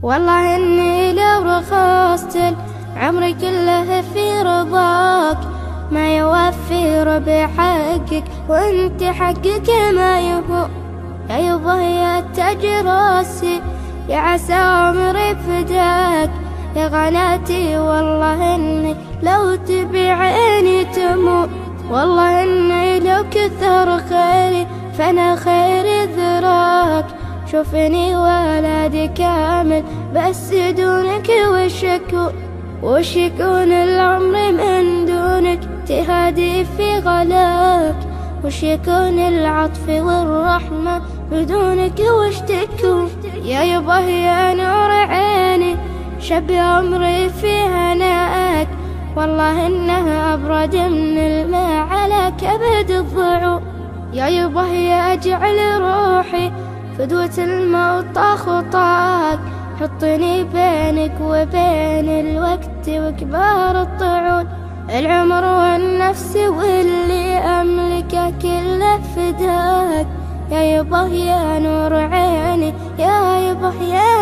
والله إني لو رخصت العمر كله في رضاك ما يوفر بحقك، وانت حقك ما يهو. يا يبا يا تاج راسي، يا عسى عمري فداك، يا غناتي والله إني لو تبيعيني تموت. والله إني لو كثر خيري فأنا خير ذراك. شوفني ولدي كامل بس دونك وش يكون العمر من دونك؟ تهادي في غلاك وش يكون العطف والرحمة بدونك؟ وش تكون يا يبا يا نور عيني؟ شب عمري في هناك، والله إنها أبرد من الماء على كبد الضعون. يا يبا يا أجعل روحي فدوة الموت خطاك، حطني بينك وبين الوقت وكبار الطعون. العمر والنفس واللي أملكه كله فداك، يا يبا يا نور عيني، يا يبا يا